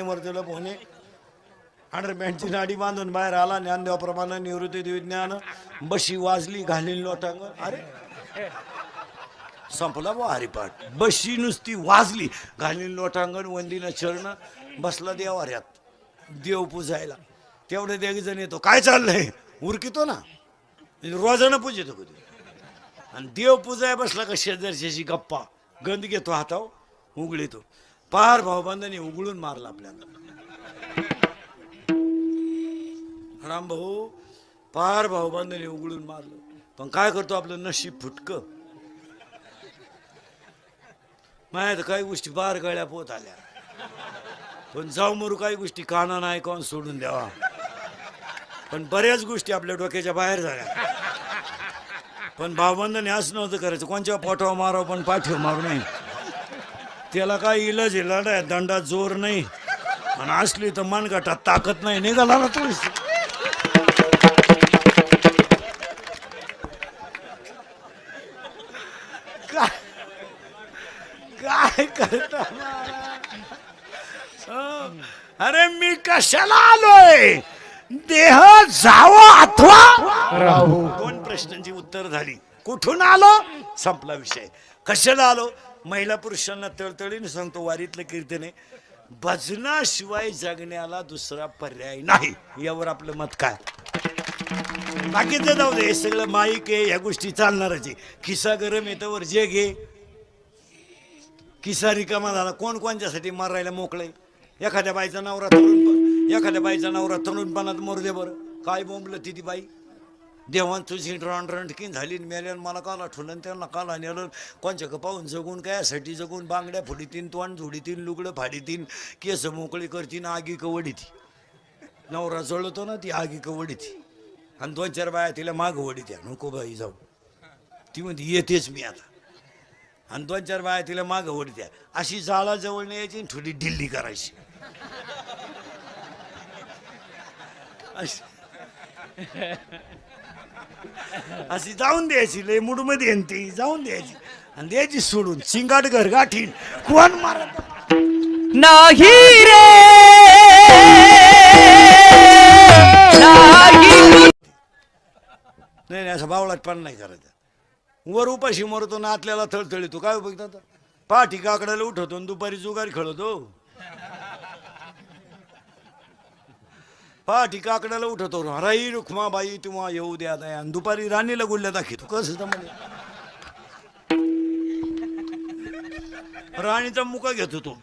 मर्तीला पोहणे हंड्रेबँडची नाडी बांधून बाहेर आला. ज्ञानदेवाप्रमाणे निवृत्ती विज्ञान बशी वाजली घालील लोटांग. अरे संपला बा हरिपाठ. बशी नुसती वाजली घालील लोटांगण वंदीनं चरण बसला देवाऱ्यात देव पुजायला. तेवढे देग जण येतो काय चाललंय उरकितो ना रोजानं पूजितो कधी. आणि देव पूजाय बसला का शेजारच्याशी गप्पा गंध घेतो हातावर उघडीतो. पार भाऊबंधाने उघडून मारला आपल्याला. राम भाऊ पार भाऊबंधाने उघडून मारलं. पण काय करतो आपलं नशीब फुटकं. माहित काही गोष्टी बार गळ्या पोत आल्या. पण जाऊ मरू काही गोष्टी काना नाही कोण सोडून द्यावा. पण बऱ्याच गोष्टी आपल्या डोक्याच्या बाहेर झाल्या. पण भाऊबंधाने असं नव्हतं करायचं. कोणच्या पोटावर मारावं पण पाठीवर मारू नये. त्याला काय इलाज आहे. लढाय दंडात जोर नाही आणि असली तर मनगटात ताकद नाही. निघाला ना तू काय करता. अरे मी कशाला आलोय देह जावं अथवा राहू. दोन प्रश्नांची उत्तर झाली. कुठून आलो संपला विषय. कशाला आलो महिला पुरुषांना तळतळीने सांगतो वारीतलं कीर्तने भजनाशिवाय जगण्याला दुसरा पर्याय नाही. यावर आपलं मत काय. बाकीचं जाऊ दे सगळं माईक आहे ह्या गोष्टी चालणारच आहे. खिसा गरम येतं जे घे किसा रिकामा झाला. कोण कोणच्यासाठी मारायला मोकळे. एखाद्या बाईचा नवरा तरुणपणात मरू दे बरं. काय बोंबलं ती बाई देवान तुझी रणरणटकीन झाली मेल्यान मला काला ठुलन त्यांना काला नेलं. कोणच्या का पाहून जगून कायसाठी जगून बांगड्या फुडीतीन तोंड झोडीतीन लुगडं फाडीतीन केस मोकळी करतीन आगी कवडीती. नवरा जळतो ना ती आगी कवडीती आणि दोन चार बाया तिला माग वडीत्या नको बाई जाऊ. ती म्हणते येतेच मी आता. आणि दोन चार बाया तिला माग वडीत्या. अशी जाळा जवळ न्यायची थोडी ढिल्ली करायची. अशी जाऊन द्यायची लय मूड मध्ये ती जाऊन द्यायची आणि द्यायची सोडून. चिंगाट घर गाठीन कोण मारत नाही रे नाही. असं बावळात पण नाही करायचं. वर उपाशी मरतो ना आतल्याला थळथळीतो. काय बघतात पाठी काकड्याला उठवतो आणि दुपारी जुगारी खेळतो. पाठी काकड्याला उठवतो राई रुक्माबाई तुम्हा येऊ द्या नाही आणि दुपारी राणीला गुल्ल्या दाखवतो. कसं जमले. राणीचा मुका घेतो तो